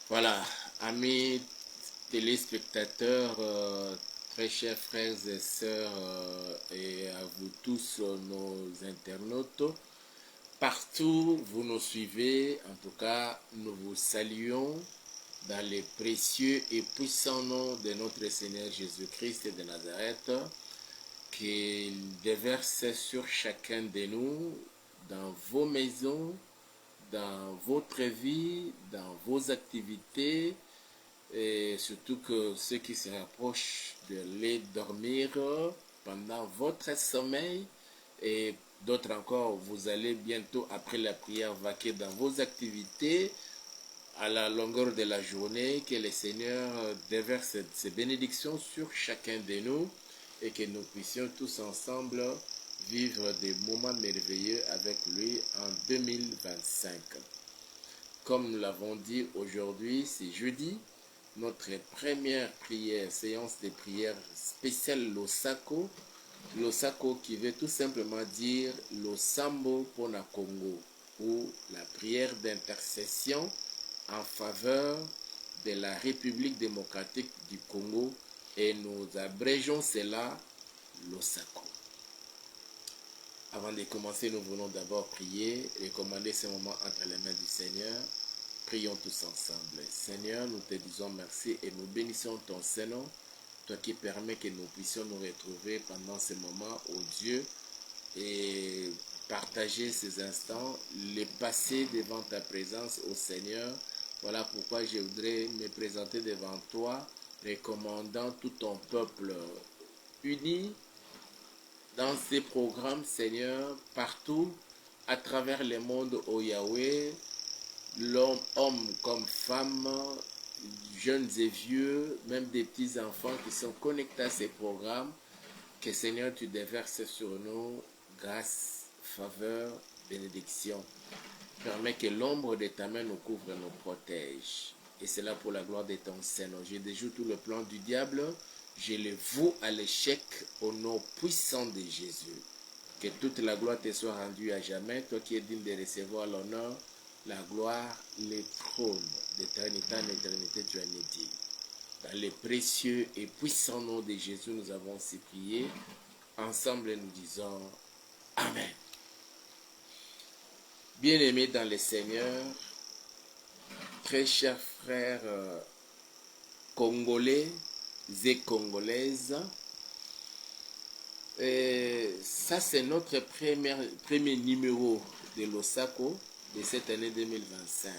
Voilà, amis téléspectateurs, très chers frères et sœurs, et à vous tous, nos internautes, partout vous nous suivez, en tout cas, nous vous saluons dans les précieux et puissants noms de notre Seigneur Jésus-Christ de Nazareth, qu'il déverse sur chacun de nous, dans vos maisons, dans votre vie, dans vos activités, et surtout que ceux qui se rapprochent de les dormir pendant votre sommeil, et d'autres encore, vous allez bientôt après la prière vaquer dans vos activités à la longueur de la journée. Que le Seigneur déverse ses bénédictions sur chacun de nous et que nous puissions tous ensemble vivre des moments merveilleux avec lui en 2025. Comme nous l'avons dit, aujourd'hui, c'est jeudi, notre première prière, séance de prière spéciale Losako. Losako qui veut tout simplement dire Losambo Pona Congo, ou la prière d'intercession en faveur de la République démocratique du Congo, et nous abrégeons cela Losako. Avant de commencer, nous voulons d'abord prier et commander ce moment entre les mains du Seigneur. Prions tous ensemble. Seigneur, nous te disons merci et nous bénissons ton Saint-Nom, toi qui permets que nous puissions nous retrouver pendant ce moment, ô Dieu, et partager ces instants, les passer devant ta présence, ô Seigneur. Voilà pourquoi je voudrais me présenter devant toi, recommandant tout ton peuple uni dans ces programmes, Seigneur, partout, à travers le monde, ô Yahweh, l'homme, homme comme femme, jeunes et vieux, même des petits enfants qui sont connectés à ces programmes, que Seigneur, tu déverses sur nous grâce, faveur, bénédiction. Permets que l'ombre de ta main nous couvre et nous protège. Et c'est là pour la gloire de ton Seigneur. Je déjoue tout le plan du diable. Je le voue à l'échec au nom puissant de Jésus. Que toute la gloire te soit rendue à jamais. Toi qui es digne de recevoir l'honneur, la gloire, les trônes d'éternité en éternité, tu as dit. Dans les précieux et puissants noms de Jésus, nous avons ainsi prié. Ensemble, nous disons Amen. Bien-aimés dans le Seigneur, très chers frères congolais et congolaises, ça c'est notre premier numéro de Losako de cette année 2025.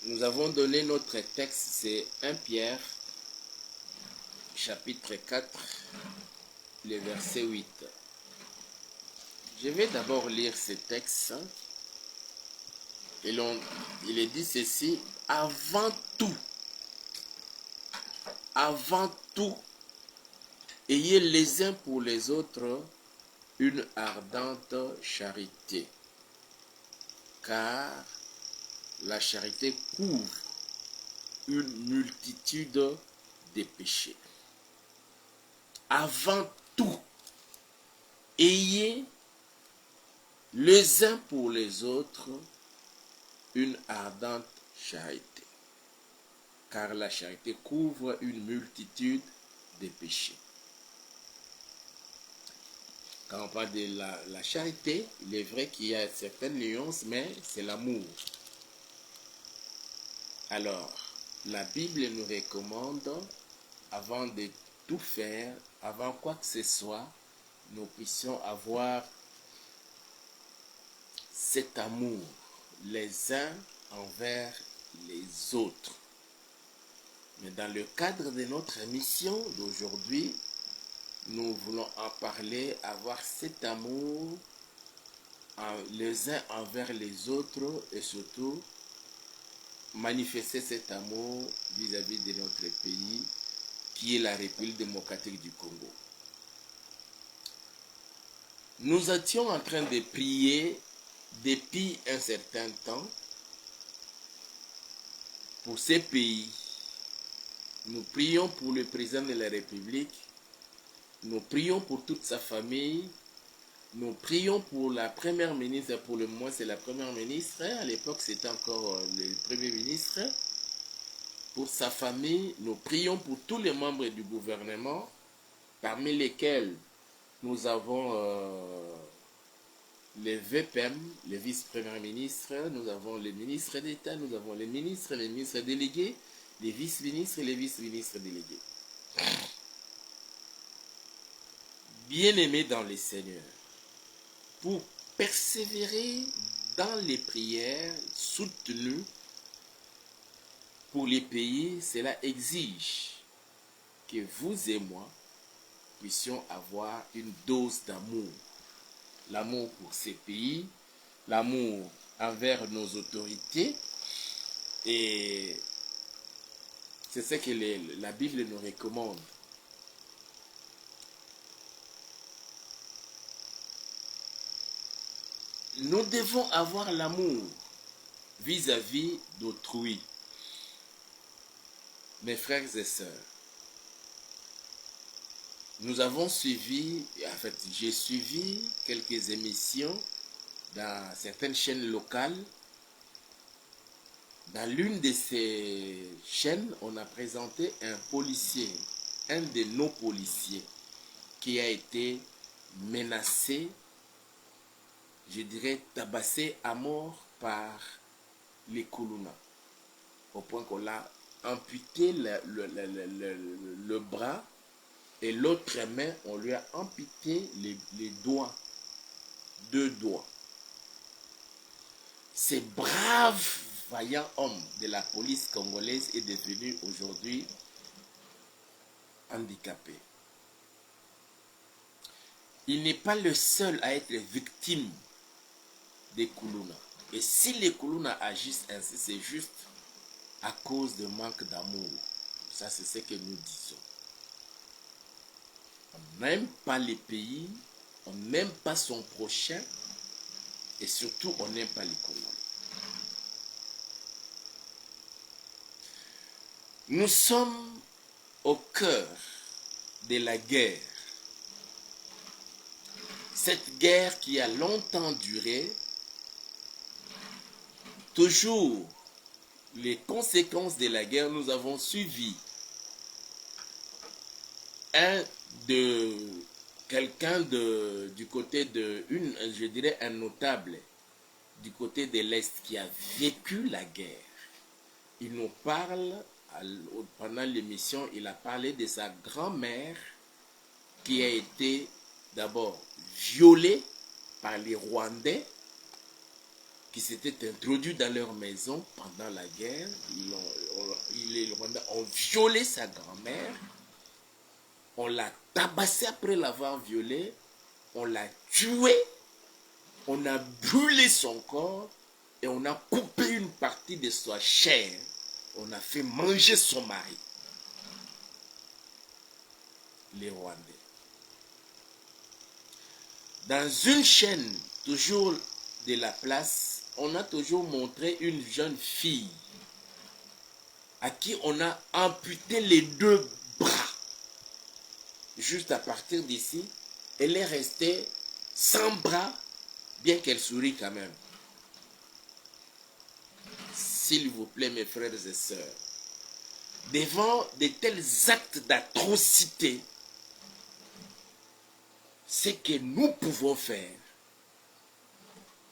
Nous avons donné notre texte, c'est 1 Pierre, chapitre 4, le verset 8. Je vais d'abord lire ce texte. Et il est dit ceci: avant tout, ayez les uns pour les autres une ardente charité, car la charité couvre une multitude de péchés. Avant tout, ayez les uns pour les autres une ardente charité, car la charité couvre une multitude de péchés. Quand on parle de la charité, il est vrai qu'il y a certaines nuances, mais c'est l'amour. Alors, la Bible nous recommande, avant de tout faire, avant quoi que ce soit, nous puissions avoir cet amour les uns envers les autres. Mais dans le cadre de notre mission d'aujourd'hui, nous voulons en parler, avoir cet amour les uns envers les autres et surtout manifester cet amour vis-à-vis de notre pays qui est la République démocratique du Congo. Nous étions en train de prier depuis un certain temps pour ces pays. Nous prions pour le président de la République, nous prions pour toute sa famille, nous prions pour la première ministre, pour le moment c'est la première ministre, à l'époque c'était encore le premier ministre, pour sa famille, nous prions pour tous les membres du gouvernement, parmi lesquels nous avons les VPM, les vice-premiers ministres, nous avons les ministres d'État, nous avons les ministres délégués, les vice-ministres et les vice-ministres délégués. Bien-aimés dans les Seigneurs, pour persévérer dans les prières soutenues pour les pays, cela exige que vous et moi puissions avoir une dose d'amour. L'amour pour ces pays, l'amour envers nos autorités, et c'est ce que la Bible nous recommande. Nous devons avoir l'amour vis-à-vis d'autrui. Mes frères et sœurs, nous avons suivi, en fait, j'ai suivi quelques émissions dans certaines chaînes locales. Dans l'une de ces chaînes, on a présenté un policier, un de nos policiers, qui a été menacé, je dirais tabassé à mort par les Kuluna, au point qu'on l'a amputé le bras, et l'autre main, on lui a amputé les doigts, 2 doigts. Ces braves, vaillants hommes de la police congolaise est devenu aujourd'hui handicapé. Il n'est pas le seul à être victime des Kuluna. Et si les Kuluna agissent ainsi, c'est juste à cause de manque d'amour. Ça, c'est ce que nous disons. On n'aime pas les pays, on n'aime pas son prochain, et surtout, on n'aime pas les Congolais. Nous sommes au cœur de la guerre. Cette guerre qui a longtemps duré, toujours les conséquences de la guerre, nous avons suivi quelqu'un du côté je dirais un notable du côté de l'Est qui a vécu la guerre. Il nous parle, pendant l'émission, il a parlé de sa grand-mère qui a été d'abord violée par les Rwandais qui s'étaient introduits dans leur maison pendant la guerre. Les Rwandais ont violé sa grand-mère, on l'a tabassée après l'avoir violée, on l'a tuée, on a brûlé son corps et on a coupé une partie de sa chair. On a fait manger son mari. Les Rwandais. Dans une chaîne, toujours de la place, on a toujours montré une jeune fille à qui on a amputé les 2 bras. Juste à partir d'ici, elle est restée sans bras, bien qu'elle sourit quand même. S'il vous plaît, mes frères et sœurs, devant de tels actes d'atrocité, ce que nous pouvons faire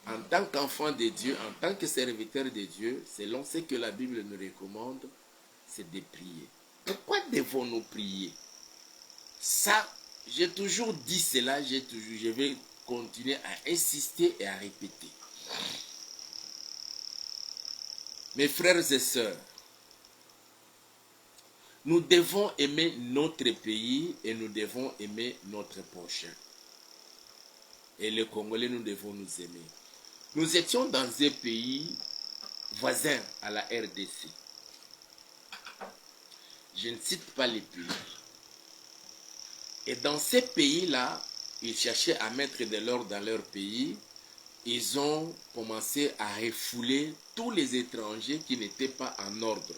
en tant qu'enfants de Dieu, en tant que serviteurs de Dieu, selon ce que la Bible nous recommande, c'est de prier. Pourquoi devons-nous prier? Ça, j'ai toujours dit cela, je vais continuer à insister et à répéter. Mes frères et sœurs, nous devons aimer notre pays et nous devons aimer notre prochain. Et les Congolais, nous devons nous aimer. Nous étions dans un pays voisin à la RDC. Je ne cite pas les pays. Et dans ces pays-là, ils cherchaient à mettre de l'ordre dans leur pays. Ils ont commencé à refouler tous les étrangers qui n'étaient pas en ordre.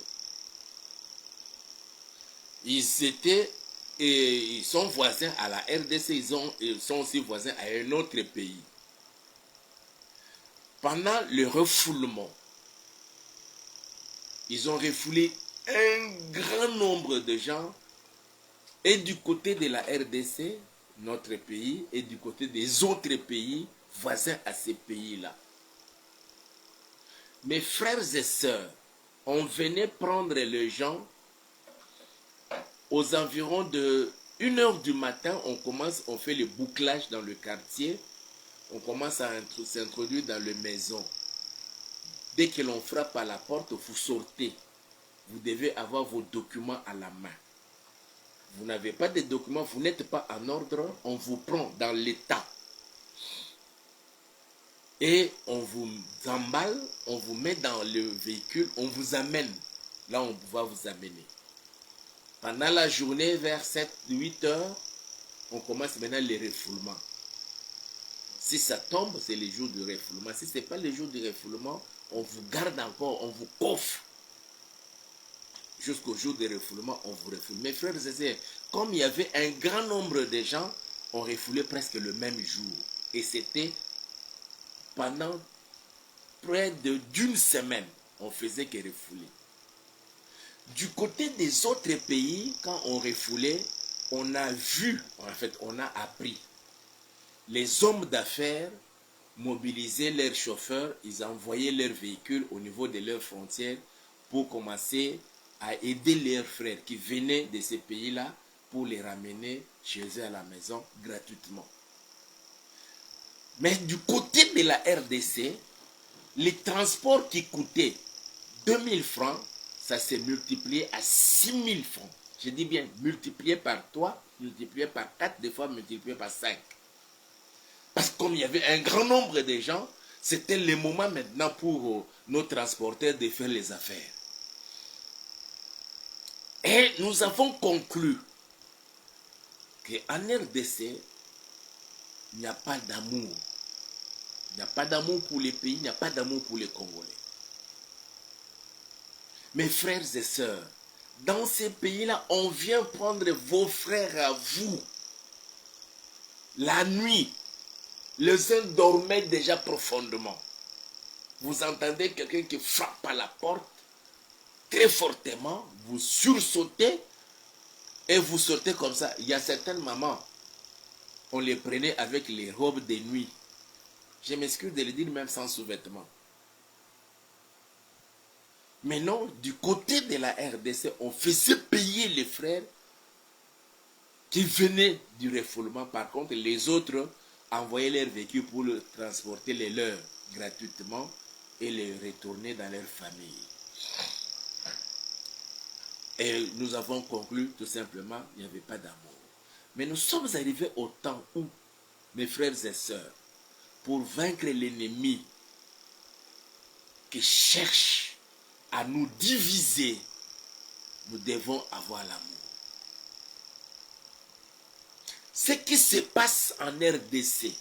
Ils étaient et ils sont voisins à la RDC, ils sont aussi voisins à un autre pays. Pendant le refoulement, ils ont refoulé un grand nombre de gens, et du côté de la RDC, notre pays, et du côté des autres pays voisins à ces pays-là. Mes frères et sœurs, on venait prendre les gens aux environs de 1h du matin, on fait le bouclage dans le quartier, on commence à s'introduire dans les maisons. Dès que l'on frappe à la porte, vous sortez. Vous devez avoir vos documents à la main. Vous n'avez pas de documents, vous n'êtes pas en ordre, on vous prend dans l'état. Et on vous emballe, on vous met dans le véhicule, on vous amène. Là, on va vous amener. Pendant la journée, vers 7-8 heures, on commence maintenant les refoulements. Si ça tombe, c'est les jours du refoulement. Si ce n'est pas les jours du refoulement, on vous garde encore, on vous coffre. Jusqu'au jour du refoulement, on vous refoule. Mes frères et sœurs, comme il y avait un grand nombre de gens, on refoulait presque le même jour. Et c'était pendant près d'une semaine, on faisait que refouler. Du côté des autres pays, quand on refoulait, on a vu, en fait, on a appris. Les hommes d'affaires mobilisaient leurs chauffeurs, ils envoyaient leurs véhicules au niveau de leurs frontières pour commencer à aider leurs frères qui venaient de ces pays-là pour les ramener chez eux à la maison gratuitement. Mais du côté de la RDC, les transports qui coûtaient 2000 francs, ça s'est multiplié à 6000 francs. Je dis bien multiplié par 3, multiplié par 4, des fois multiplié par 5. Parce que comme il y avait un grand nombre de gens, c'était le moment maintenant pour nos transporteurs de faire les affaires. Et nous avons conclu qu'en RDC, il n'y a pas d'amour. Il n'y a pas d'amour pour les pays, il n'y a pas d'amour pour les Congolais. Mes frères et sœurs, dans ces pays-là, on vient prendre vos frères à vous. La nuit, les uns dormaient déjà profondément. Vous entendez quelqu'un qui frappe à la porte très fortement, vous sursautez et vous sortez comme ça. Il y a certaines mamans, on les prenait avec les robes de nuit. Je m'excuse de le dire même sans sous-vêtements. Mais non, du côté de la RDC, on faisait payer les frères qui venaient du refoulement. Par contre, les autres envoyaient leurs véhicules pour transporter les leurs gratuitement et les retourner dans leur famille. Et nous avons conclu tout simplement, il n'y avait pas d'amour. Mais nous sommes arrivés au temps où, mes frères et sœurs, pour vaincre l'ennemi qui cherche à nous diviser, nous devons avoir l'amour. Ce qui se passe en RDC,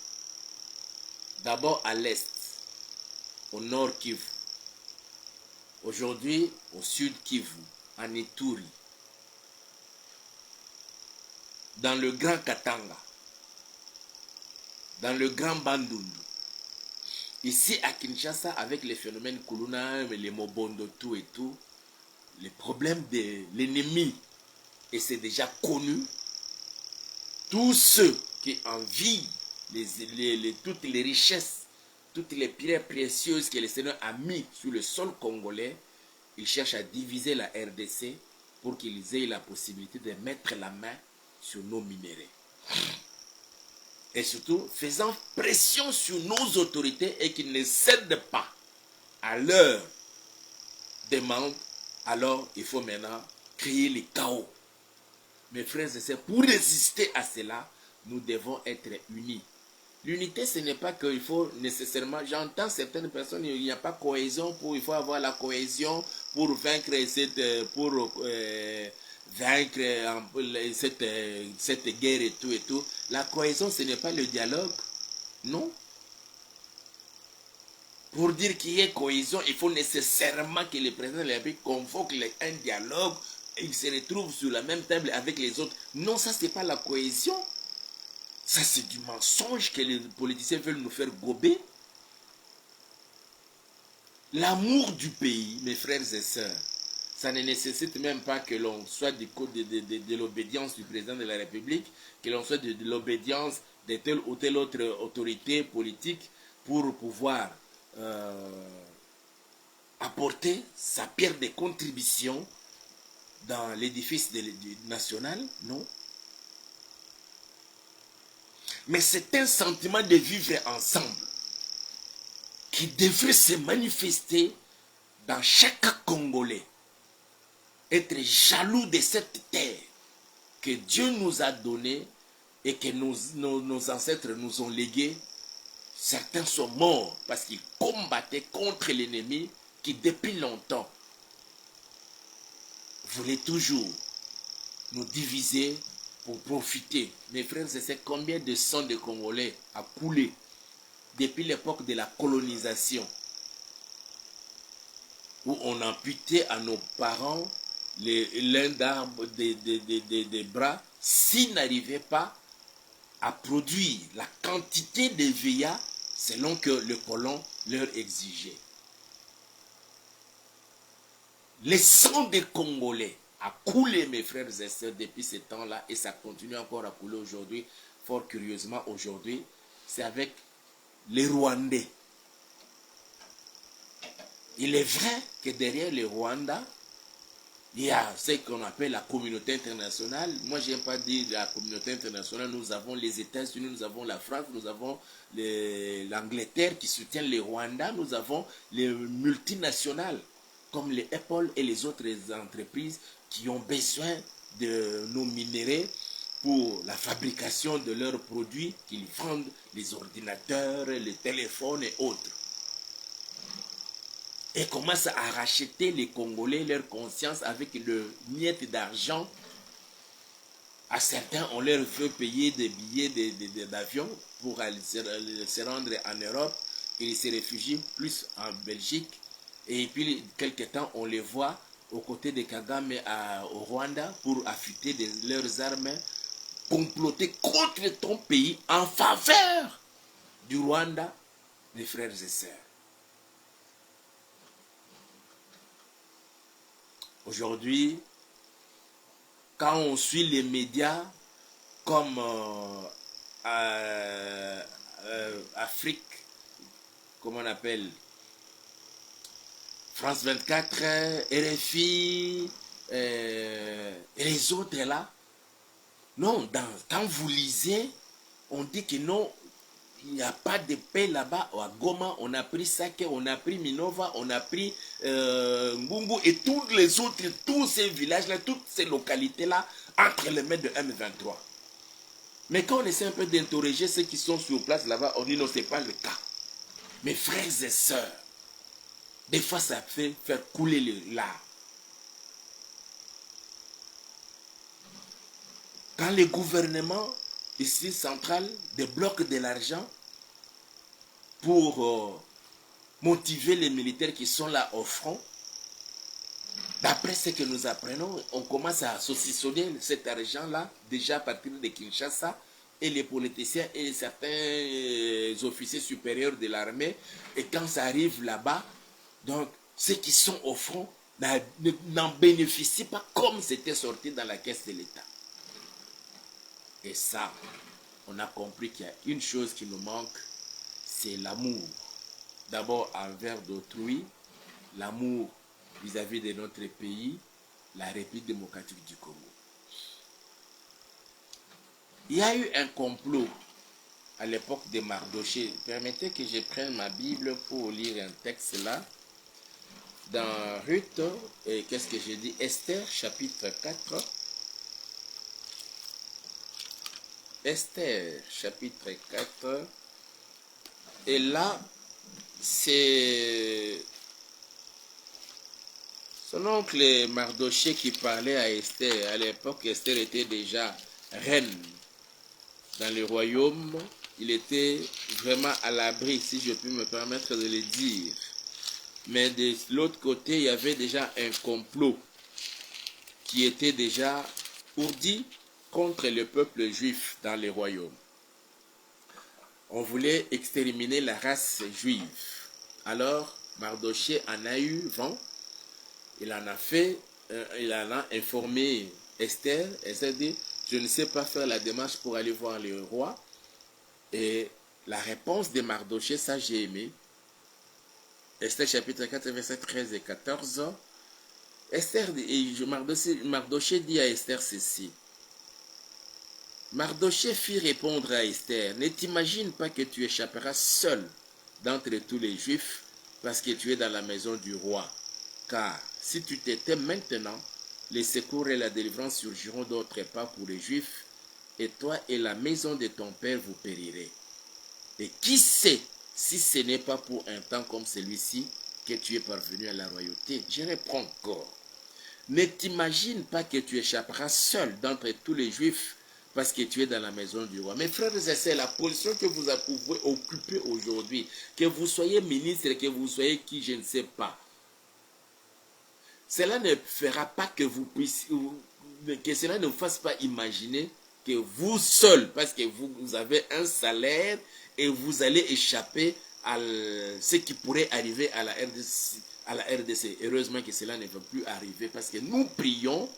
d'abord à l'est, au nord Kivu, aujourd'hui au sud Kivu, en Ituri, dans le Grand Katanga, dans le Grand Bandundu, ici à Kinshasa avec les phénomènes Kuluna, les Mobondo, tout et tout, les problèmes de l'ennemi, et c'est déjà connu, tous ceux qui envient toutes les richesses, toutes les pierres précieuses que le Seigneur a mis sur le sol congolais, ils cherchent à diviser la RDC pour qu'ils aient la possibilité de mettre la main sur nos minéraux. Et surtout, faisant pression sur nos autorités et qu'ils ne cèdent pas à leur demande, alors il faut maintenant créer le chaos. Mes frères et sœurs, pour résister à cela, nous devons être unis. L'unité, ce n'est pas qu'il faut nécessairement... J'entends certaines personnes, il n'y a pas cohésion, il faut avoir la cohésion pour vaincre cette guerre et tout et tout. La cohésion, ce n'est pas le dialogue, non. Pour dire qu'il y ait cohésion, il faut nécessairement que le président de la République convoque un dialogue ils se retrouvent sur la même table avec les autres. Non, ça, c'est pas la cohésion. Ça, c'est du mensonge que les politiciens veulent nous faire gober. L'amour du pays, mes frères et sœurs, ça ne nécessite même pas que l'on soit de l'obédience du président de la République, que l'on soit de l'obédience de telle ou telle autre autorité politique pour pouvoir apporter sa pierre de contribution dans l'édifice national, non. Mais c'est un sentiment de vivre ensemble qui devrait se manifester dans chaque Congolais. Être jaloux de cette terre que Dieu nous a donnée et que nos ancêtres nous ont léguée. Certains sont morts parce qu'ils combattaient contre l'ennemi qui depuis longtemps voulait toujours nous diviser pour profiter. Mes frères et sœurs, combien de sang de Congolais a coulé depuis l'époque de la colonisation, où on amputait à nos parents l'un d'arbre des bras s'ils n'arrivaient pas à produire la quantité de VIA selon que le colon leur exigeait. Le sang des Congolais a coulé, mes frères et sœurs, depuis ce temps-là, et ça continue encore à couler aujourd'hui. Fort curieusement, aujourd'hui, c'est avec les Rwandais. Il est vrai que derrière les Rwandais, il y a ce qu'on appelle la communauté internationale. Moi, je n'aime pas dire la communauté internationale. Nous avons les États-Unis, nous avons la France, nous avons l'Angleterre qui soutient les Rwandais, nous avons les multinationales comme les Apple et les autres entreprises qui ont besoin de nos minéraux pour la fabrication de leurs produits qu'ils vendent, les ordinateurs, les téléphones et autres. Et commencent à racheter les Congolais leur conscience avec le miette d'argent. À certains, on leur fait payer des billets d'avion pour se rendre en Europe. Et ils se réfugient plus en Belgique. Et puis, quelque temps, on les voit aux côtés de Kagame au Rwanda pour affûter leurs armes, comploter contre ton pays en faveur du Rwanda, mes frères et sœurs. Aujourd'hui, quand on suit les médias comme Afrique, comment on appelle, France 24, RFI, et les autres là, non, quand vous lisez, on dit que non, il n'y a pas de paix là-bas. À Goma, on a pris Sake, on a pris Minova, on a pris Ngungu et tous les autres, tous ces villages-là, toutes ces localités-là, entre les mains de M23. Mais quand on essaie un peu d'interroger ceux qui sont sur place là-bas, on dit non, ce n'est pas le cas. Mes frères et sœurs, des fois ça fait faire couler l'art. Quand le gouvernement ici central débloque de l'argent pour motiver les militaires qui sont là au front, d'après ce que nous apprenons, on commence à saucissonner cet argent-là déjà à partir de Kinshasa, et les politiciens et certains officiers supérieurs de l'armée, et quand ça arrive là-bas, donc ceux qui sont au front n'en bénéficient pas comme c'était sorti dans la caisse de l'État. Et ça, on a compris qu'il y a une chose qui nous manque, c'est l'amour. D'abord envers d'autrui, l'amour vis-à-vis de notre pays, la République démocratique du Congo. Il y a eu un complot à l'époque de Mardoché. Permettez que je prenne ma Bible pour lire un texte là. Dans Ruth, et qu'est-ce que j'ai dit? Esther, chapitre 4. Esther, chapitre 4. Et là, c'est son oncle Mardoché qui parlait à Esther. À l'époque, Esther était déjà reine dans le royaume. Il était vraiment à l'abri, si je puis me permettre de le dire. Mais de l'autre côté, il y avait déjà un complot qui était déjà ourdi contre le peuple juif dans les royaumes. On voulait exterminer la race juive. Alors, Mardochée en a eu vent. Il en a informé Esther. Esther dit, je ne sais pas faire la démarche pour aller voir le roi. Et la réponse de Mardochée, ça j'ai aimé. Esther chapitre 4, verset 13 et 14. Mardochée dit à Esther ceci. Mardochée fit répondre à Esther, ne t'imagine pas que tu échapperas seul d'entre tous les Juifs parce que tu es dans la maison du roi. Car si tu t'étais maintenant, les secours et la délivrance surgiront d'autre part pour les Juifs, et toi et la maison de ton père vous périrez. Et qui sait si ce n'est pas pour un temps comme celui-ci que tu es parvenu à la royauté. Je reprends encore. Ne t'imagine pas que tu échapperas seul d'entre tous les Juifs parce que tu es dans la maison du roi. Mes frères et sœurs, la position que vous pouvez occuper aujourd'hui, que vous soyez ministre, que vous soyez qui, je ne sais pas, cela ne fera pas que vous puissiez, que cela ne vous fasse pas imaginer que vous seul, parce que vous avez un salaire et vous allez échapper à ce qui pourrait arriver à la RDC. Heureusement que cela ne va plus arriver parce que nous prions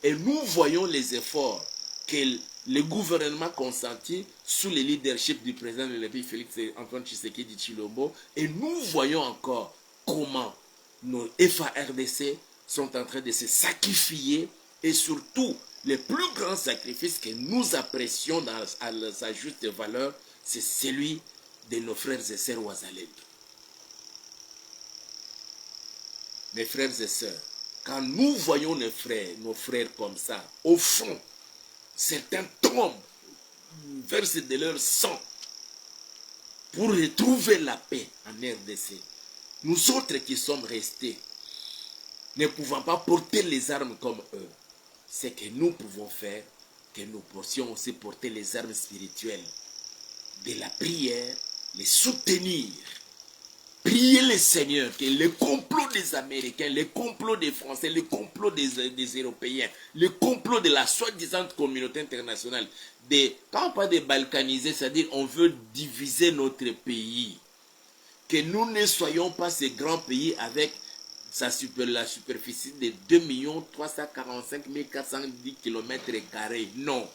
et nous voyons les efforts que le gouvernement consentit sous le leadership du président de la République Félix Antoine Tshisekedi Tshilombo, et nous voyons encore comment nos FARDC sont en train de se sacrifier, et surtout le plus grand sacrifice que nous apprécions à sa juste valeur, c'est celui de nos frères et sœurs Ouazalènes. Mes frères et sœurs, quand nous voyons nos frères comme ça, au fond, certains tombent, versent de leur sang pour retrouver la paix en RDC. Nous autres qui sommes restés, ne pouvant pas porter les armes comme eux, ce que nous pouvons faire, que nous puissions aussi porter les armes spirituelles de la prière, les soutenir. Priez le Seigneur que le complot des Américains, le complot des Français, le complot des Européens, le complot de la soi-disant communauté internationale, quand on parle de balkaniser, c'est-à-dire on veut diviser notre pays, que nous ne soyons pas ces grands pays avec la superficie de 2 345 410 km². Non.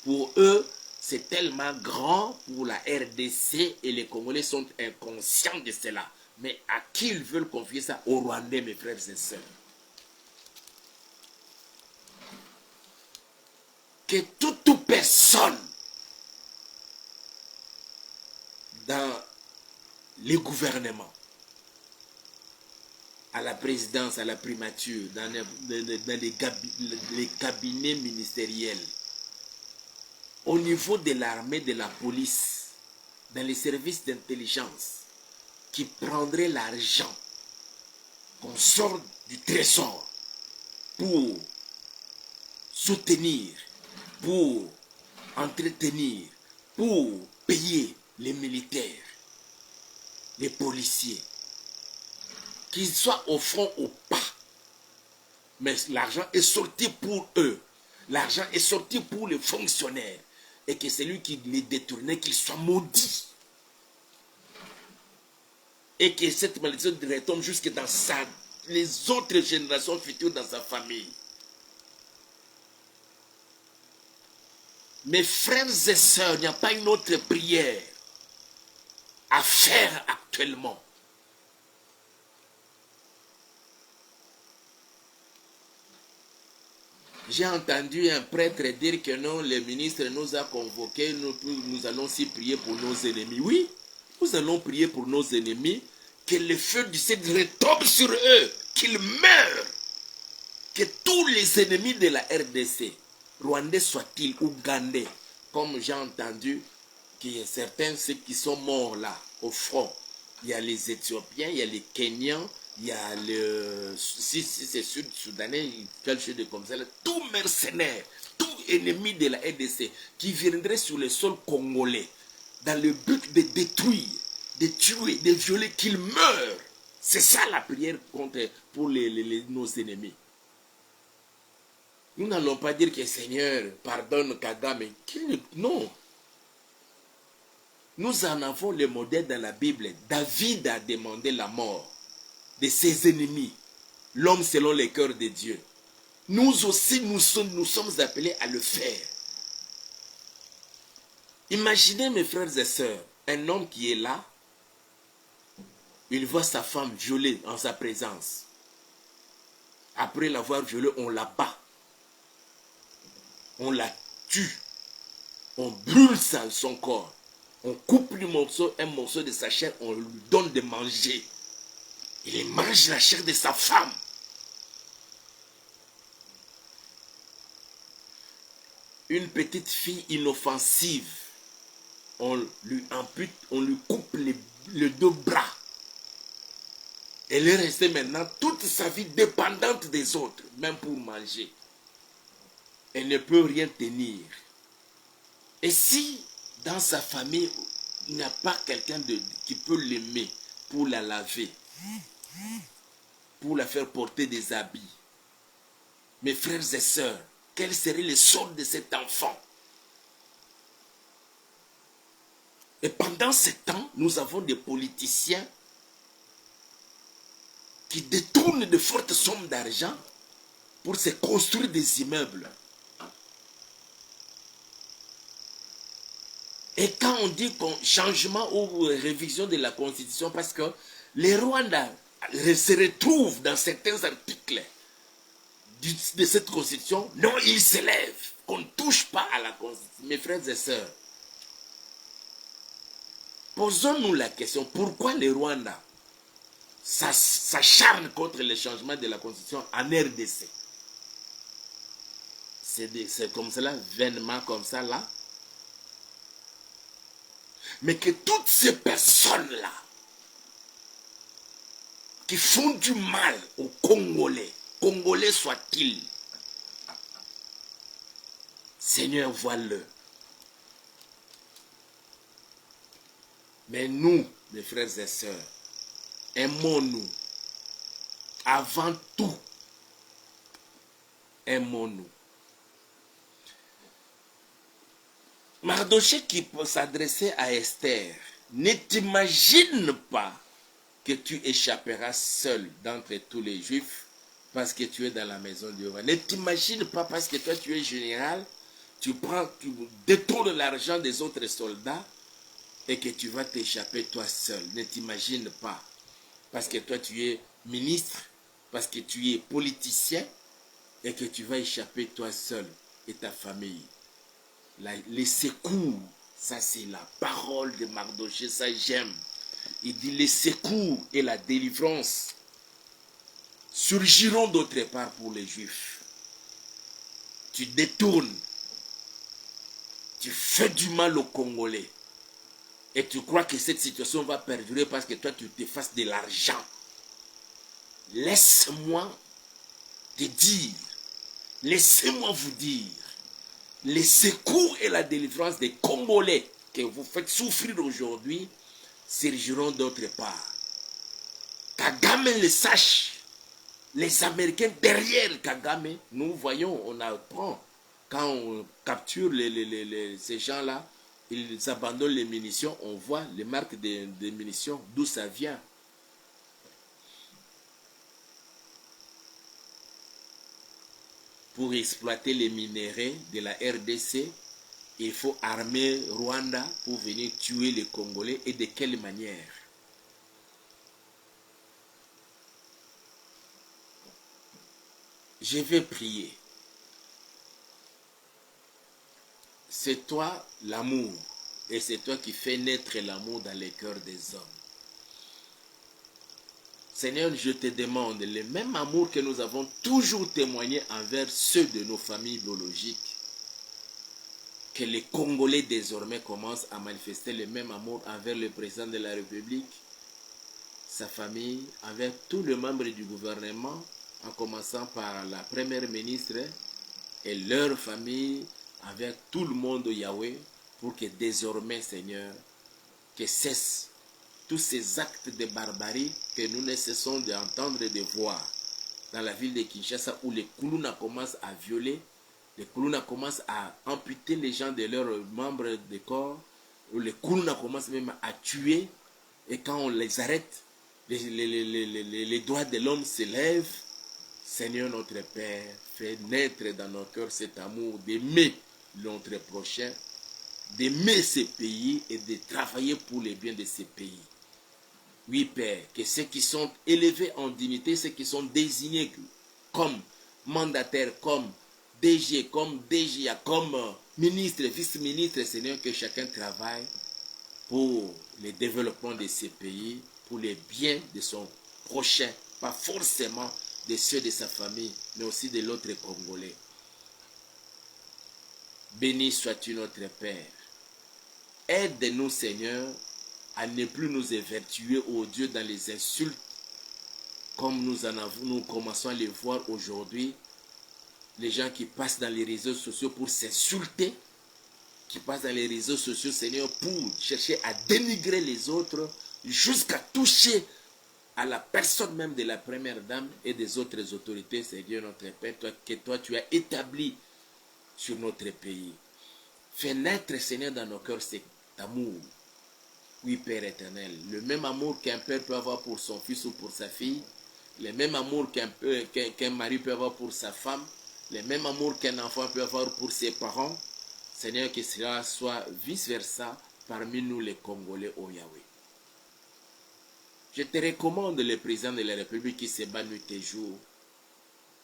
Pour eux, c'est tellement grand pour la RDC et les Congolais sont inconscients de cela. Mais à qui ils veulent confier ça? Aux Rwandais, mes frères et sœurs. Que toute personne dans les gouvernements, à la présidence, à la primature, dans les cabinets ministériels, au niveau de l'armée, de la police, dans les services d'intelligence, qui prendrait l'argent qu'on sort du trésor pour soutenir, pour entretenir, pour payer les militaires, les policiers, qu'ils soient au front ou pas. Mais l'argent est sorti pour eux. L'argent est sorti pour les fonctionnaires. Et que celui qui les détournait, qu'il soit maudit. Et que cette malédiction retombe jusque dans les autres générations futures dans sa famille. Mes frères et sœurs, il n'y a pas une autre prière à faire actuellement. J'ai entendu un prêtre dire que non, le ministre nous a convoqués, nous allons aussi prier pour nos ennemis. Oui, nous allons prier pour nos ennemis, que le feu du ciel retombe sur eux, qu'ils meurent. Que tous les ennemis de la RDC, Rwandais soient-ils, Ougandais, comme j'ai entendu qu'il y a certains ceux qui sont morts là, au front. Il y a les Éthiopiens, il y a les Kenyans, il y a si c'est sud-soudanais, quelque chose de comme ça, tout mercenaire, tout ennemi de la RDC qui viendrait sur le sol congolais dans le but de détruire, de tuer, de violer, qu'ils meurent. C'est ça la prière pour nos ennemis. Nous n'allons pas dire que Seigneur, pardonne Kagame. Non. Nous en avons le modèle dans la Bible. David a demandé la mort de ses ennemis. L'homme selon le cœur de Dieu. Nous aussi, nous sommes appelés à le faire. Imaginez mes frères et sœurs, un homme qui est là, il voit sa femme violée en sa présence. Après l'avoir violée, on la bat. On la tue. On brûle son corps. On coupe un morceau de sa chair, on lui donne de manger. Il mange la chair de sa femme. Une petite fille inoffensive, on lui ampute, on lui coupe les deux bras. Elle est restée maintenant toute sa vie dépendante des autres, même pour manger. Elle ne peut rien tenir. Et si dans sa famille, il n'y a pas quelqu'un qui peut l'aimer pour la laver, pour la faire porter des habits, mes frères et sœurs, quel serait le sort de cet enfant? Et pendant ce temps, nous avons des politiciens qui détournent de fortes sommes d'argent pour se construire des immeubles. Et quand on dit changement ou révision de la Constitution, parce que les Rwandais se retrouvent dans certains articles de cette Constitution, non, ils s'élèvent, qu'on ne touche pas à la Constitution. Mes frères et sœurs, posons-nous la question, pourquoi les Rwandais s'acharnent contre le changement de la Constitution en RDC? C'est comme cela, vainement comme ça là. Mais que toutes ces personnes-là qui font du mal aux Congolais, Congolais soient-ils, Seigneur, vois-le. Mais nous, mes frères et sœurs, aimons-nous. Avant tout, aimons-nous. Mardochée qui peut s'adresser à Esther, ne t'imagine pas que tu échapperas seul d'entre tous les Juifs parce que tu es dans la maison du roi. Ne t'imagine pas parce que toi tu es général, tu détournes l'argent des autres soldats et que tu vas t'échapper toi seul. Ne t'imagine pas parce que toi tu es ministre, parce que tu es politicien et que tu vas échapper toi seul et ta famille. Les secours, ça c'est la parole de Mardochée, ça j'aime. Il dit les secours et la délivrance surgiront d'autre part pour les Juifs. Tu détournes, tu fais du mal aux Congolais et tu crois que cette situation va perdurer parce que toi tu te fasses de l'argent. Laisse-moi te dire, laissez-moi vous dire, les secours et la délivrance des Congolais que vous faites souffrir aujourd'hui surgiront d'autre part. Kagame le sache. Les Américains derrière Kagame, nous voyons, on apprend, quand on capture ces gens-là, ils abandonnent les munitions, on voit les marques des munitions, d'où ça vient. Pour exploiter les minéraux de la RDC, il faut armer Rwanda pour venir tuer les Congolais. Et de quelle manière? Je vais prier. C'est toi l'amour. Et c'est toi qui fais naître l'amour dans les cœurs des hommes. Seigneur, je te demande le même amour que nous avons toujours témoigné envers ceux de nos familles biologiques. Que les Congolais désormais commencent à manifester le même amour envers le président de la République, sa famille, envers tous les membres du gouvernement, en commençant par la première ministre et leur famille, envers tout le monde au Yahweh, pour que désormais, Seigneur, que cessent tous ces actes de barbarie que nous ne cessons d'entendre et de voir dans la ville de Kinshasa où les Kuluna commencent à violer, les Kuluna commencent à amputer les gens de leurs membres de corps, où les Kuluna commencent même à tuer, et quand on les arrête, les droits de l'homme s'élèvent. Seigneur notre Père, fais naître dans nos cœurs cet amour d'aimer notre prochain, d'aimer ces pays et de travailler pour le bien de ces pays. Oui, Père, que ceux qui sont élevés en dignité, ceux qui sont désignés comme mandataires, comme DG, comme DGA, comme ministre, vice-ministre, Seigneur, que chacun travaille pour le développement de ces pays, pour le bien de son prochain, pas forcément de ceux de sa famille, mais aussi de l'autre Congolais. Béni sois-tu notre Père. Aide-nous, Seigneur, à ne plus nous évertuer, ô Dieu, dans les insultes, comme nous commençons à les voir aujourd'hui, les gens qui passent dans les réseaux sociaux pour s'insulter, qui passent dans les réseaux sociaux, Seigneur, pour chercher à dénigrer les autres, jusqu'à toucher à la personne même de la première dame et des autres autorités, Seigneur notre Père, que toi tu as établi sur notre pays. Fais naître, Seigneur, dans nos cœurs cet amour. Oui, Père éternel, le même amour qu'un père peut avoir pour son fils ou pour sa fille, le même amour qu'un mari peut avoir pour sa femme, le même amour qu'un enfant peut avoir pour ses parents, Seigneur, que cela soit vice-versa parmi nous les Congolais, ô Yahweh. Je te recommande le président de la République qui se bat nuit et jour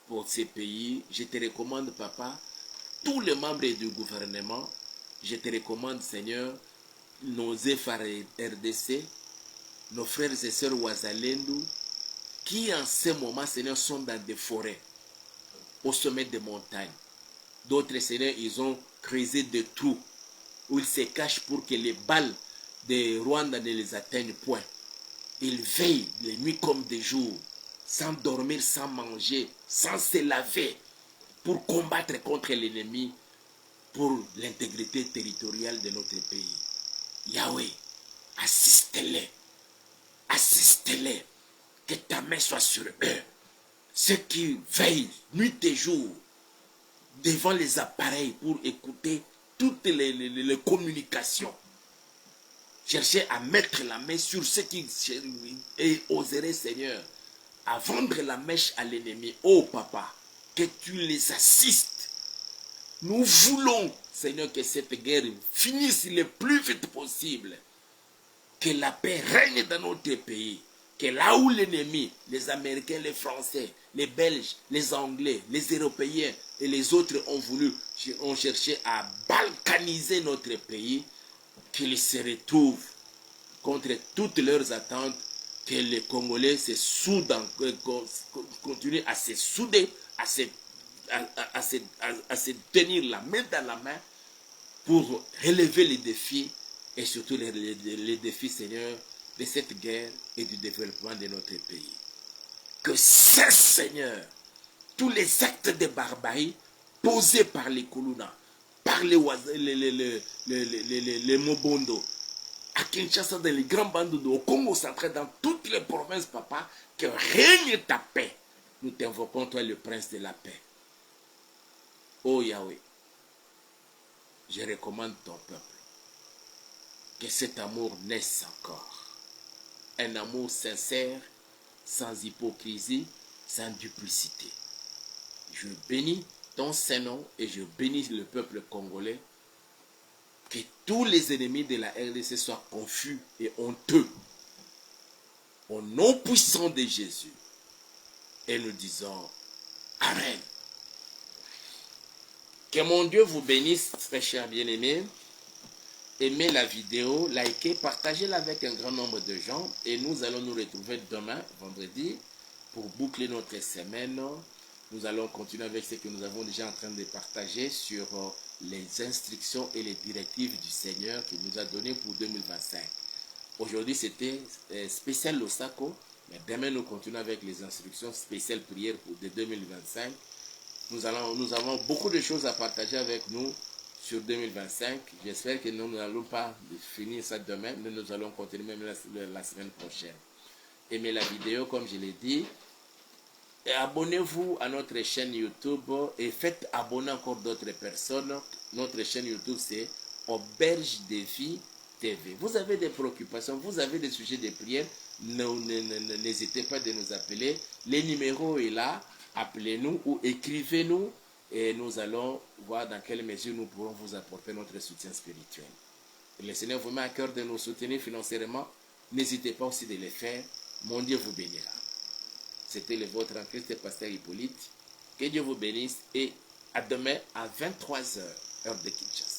pour ces pays. Je te recommande, Papa, tous les membres du gouvernement. Je te recommande, Seigneur, nos FAR RDC, nos frères et sœurs Ouazalendou, qui en ce moment, Seigneur, sont dans des forêts, au sommet des montagnes. D'autres, Seigneur, ils ont creusé des trous où ils se cachent pour que les balles de Rwanda ne les atteignent point. Ils veillent les nuits comme des jours, sans dormir, sans manger, sans se laver, pour combattre contre l'ennemi, pour l'intégrité territoriale de notre pays. Yahweh, assiste-les, assiste-les, que ta main soit sur eux. Ceux qui veillent nuit et jour devant les appareils pour écouter toutes les communications. Cherchez à mettre la main sur ceux qui oseraient, Seigneur, à vendre la mèche à l'ennemi. Oh Papa, que tu les assistes. Nous voulons, Seigneur, que cette guerre finisse le plus vite possible. Que la paix règne dans notre pays. Que là où l'ennemi, les Américains, les Français, les Belges, les Anglais, les Européens et les autres ont cherché à balkaniser notre pays, qu'ils se retrouvent contre toutes leurs attentes, que les Congolais se soudent, continuent à se souder, à se tenir la main dans la main pour relever les défis et surtout les défis, Seigneur, de cette guerre et du développement de notre pays. Que cesse, Seigneur, tous les actes de barbarie posés par les Kuluna, par les Mobondo, à Kinshasa, dans les grands bandes au Congo central, dans toutes les provinces, Papa, que règne ta paix. Nous t'invoquons, toi, le prince de la paix. Oh Yahweh, je recommande ton peuple, que cet amour naisse encore. Un amour sincère, sans hypocrisie, sans duplicité. Je bénis ton Saint-Nom et je bénis le peuple congolais. Que tous les ennemis de la RDC soient confus et honteux. Au nom puissant de Jésus. Et nous disons Amen. Que mon Dieu vous bénisse, très chers bien-aimés. Aimez la vidéo, likez, partagez-la avec un grand nombre de gens. Et nous allons nous retrouver demain, vendredi, pour boucler notre semaine. Nous allons continuer avec ce que nous avons déjà en train de partager sur les instructions et les directives du Seigneur qu'il nous a données pour 2025. Aujourd'hui, c'était spécial Losako, mais demain, nous continuons avec les instructions spéciales prières pour 2025. Nous avons beaucoup de choses à partager avec nous sur 2025. J'espère que nous n'allons pas finir ça demain, mais nous allons continuer même la semaine prochaine. Aimez la vidéo, comme je l'ai dit. Abonnez-vous à notre chaîne YouTube et faites abonner encore d'autres personnes. Notre chaîne YouTube, c'est Auberge de Vie TV. Vous avez des préoccupations, vous avez des sujets de prière, n'hésitez pas de nous appeler. Le numéro est là, appelez-nous ou écrivez-nous et nous allons voir dans quelle mesure nous pourrons vous apporter notre soutien spirituel. Et le Seigneur vous met à cœur de nous soutenir financièrement. N'hésitez pas aussi de le faire. Mon Dieu vous bénira. C'était le vôtre en Christ, pasteur Hippolyte. Que Dieu vous bénisse et à demain à 23h, heure de Kinshasa.